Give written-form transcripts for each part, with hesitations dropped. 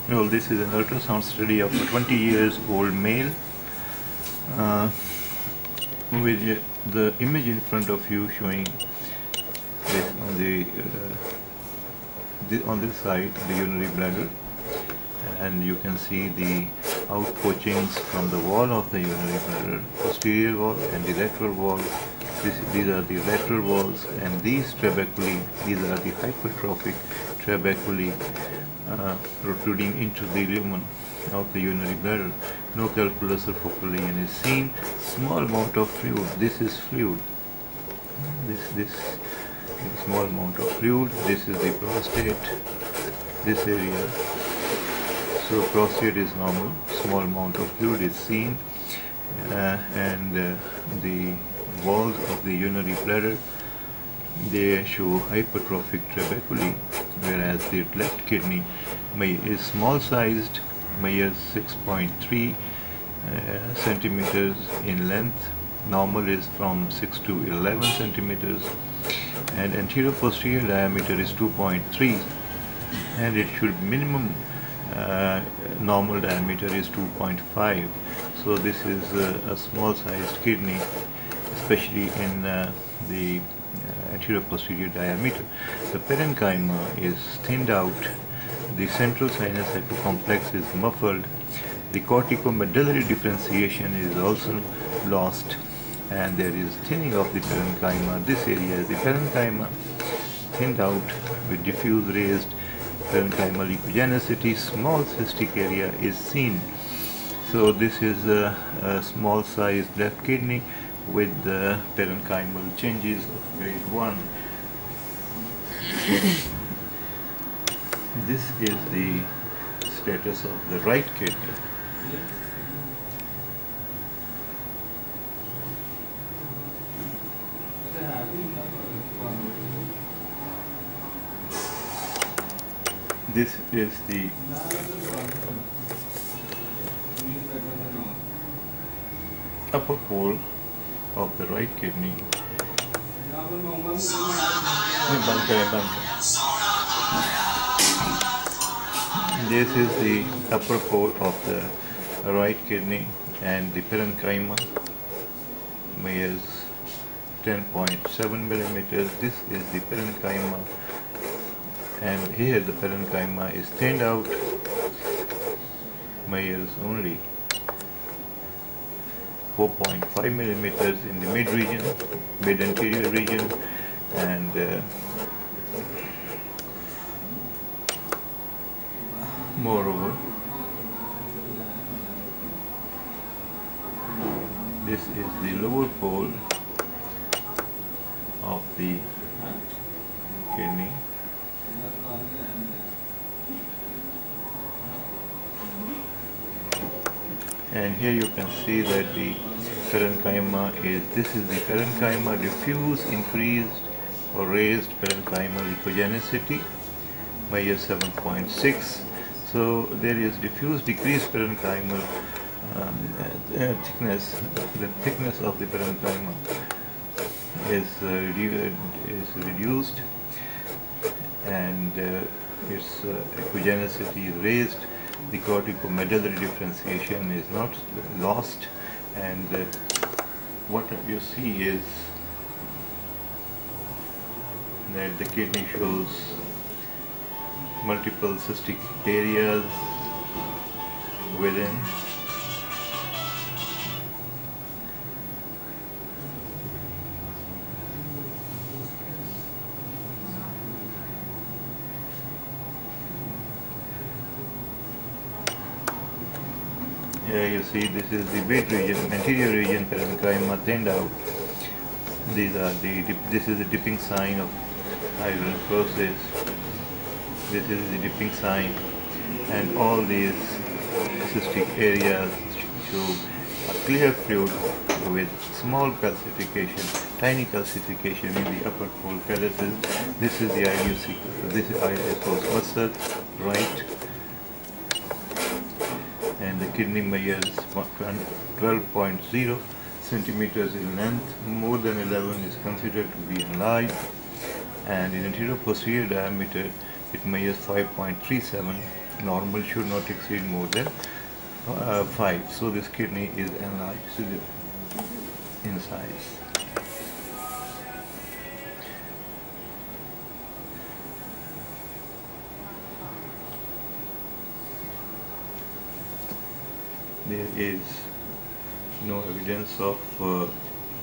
Well, this is an ultrasound study of a 20 years old male with the image in front of you showing this on this side the urinary bladder, and you can see the outpoachings from the wall of the urinary bladder, posterior wall and the lateral wall. These are the lateral walls, and these trabeculae, these are the hypertrophic trabeculae protruding into the lumen of the urinary bladder. No calculus or focal lesion is seen. Small amount of fluid. This is fluid. This small amount of fluid. This is the prostate. This area. So prostate is normal. Small amount of fluid is seen, and the walls of the urinary bladder, they show hypertrophic trabeculae, whereas the left kidney is small sized, measures 6.3 centimeters in length. Normal is from 6 to 11 centimeters, and anterior-posterior diameter is 2.3, and it should minimum normal diameter is 2.5. So this is a small sized kidney, especially in the anterior-posterior diameter. The parenchyma is thinned out. The central sinus hypocomplex is muffled. The corticomedullary differentiation is also lost, and there is thinning of the parenchyma. This area is the parenchyma thinned out with diffuse raised parenchymal echogenicity. Small cystic area is seen. So this is a small sized left kidney with the parenchymal changes of grade 1. This is the status of the right kidney. This is the upper pole of the right kidney. This is the upper pole of the right kidney, and the parenchyma measures 10.7 millimeters. This is the parenchyma, and here the parenchyma is thinned out, measures only 4.5 millimeters in the mid region, mid anterior region, and moreover, this is the lower pole of the kidney. And here you can see that the parenchyma this is the parenchyma diffuse, increased or raised parenchymal echogenicity, measures 7.6. So there is diffuse decreased parenchymal thickness. The thickness of the parenchyma is reduced, and its echogenicity is raised. The corticomedullary differentiation is not lost, and what you see is that the kidney shows multiple cystic areas within. Here you see this is the mid region, anterior region parenchyma thinned out. This is the dipping sign of hydronephrosis. This is the dipping sign, and all these cystic areas show a clear fluid with small calcification, tiny calcification in the upper pole calyces. This is the ileocecal, this is ileocecal muscle, right, and the kidney measures 12.0 centimeters in length. More than 11 is considered to be enlarged, and in anterior posterior diameter it measures 5.37 Normal should not exceed more than 5. So this kidney is enlarged in size. There is no evidence of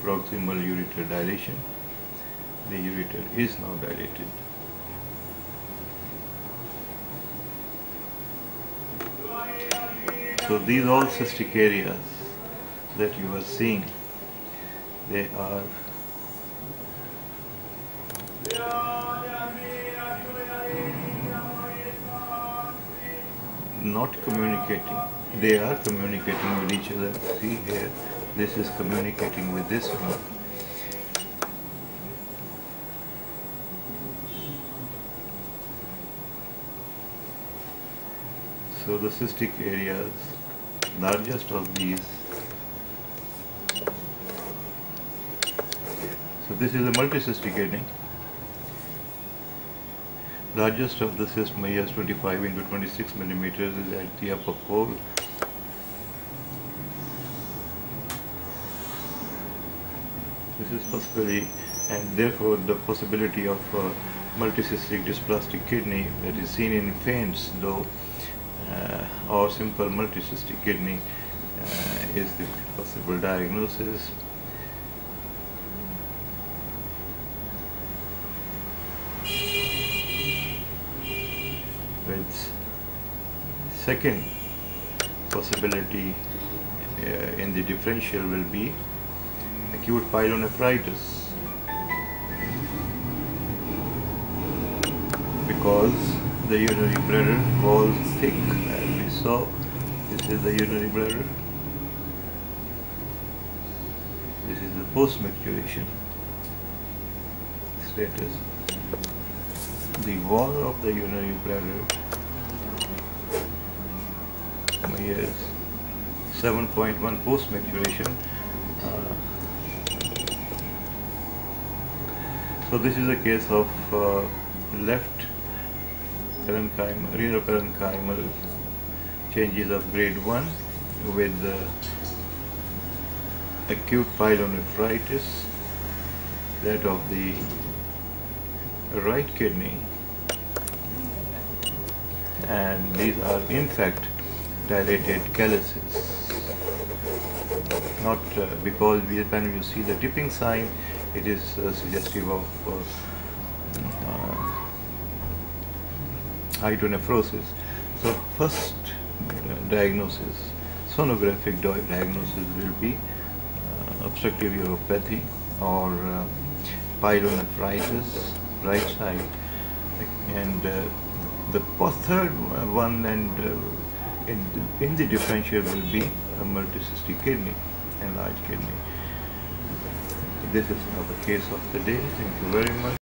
proximal ureter dilation. The ureter is now dilated. So these all cystic areas that you are seeing, they are not communicating. They are communicating with each other. See here, this is communicating with this one. So the cystic areas, largest of these. So this is a multicystic kidney. Largest of the cyst measures 25 into 26 millimeters, is at the upper pole. This is possibly, and therefore the possibility of multicystic dysplastic kidney that is seen in faints, though, or simple multicystic kidney is the possible diagnosis. With second possibility in the differential will be acute pyelonephritis, because the urinary bladder was thick, as we saw. This is the urinary bladder. This is the post-maturation status. The wall of the urinary bladder measures 7.1 post-maturation. So this is a case of left renal parenchymal changes of grade 1 with acute pyelonephritis, that of the right kidney, and these are in fact dilated calyces. Not because when you see the tipping sign, it is suggestive of hydronephrosis. So first diagnosis, sonographic diagnosis will be obstructive uropathy or pyelonephritis, right side, and the third one, and in the differential will be a multicystic kidney, enlarged kidney. This is now the case of the day. Thank you very much.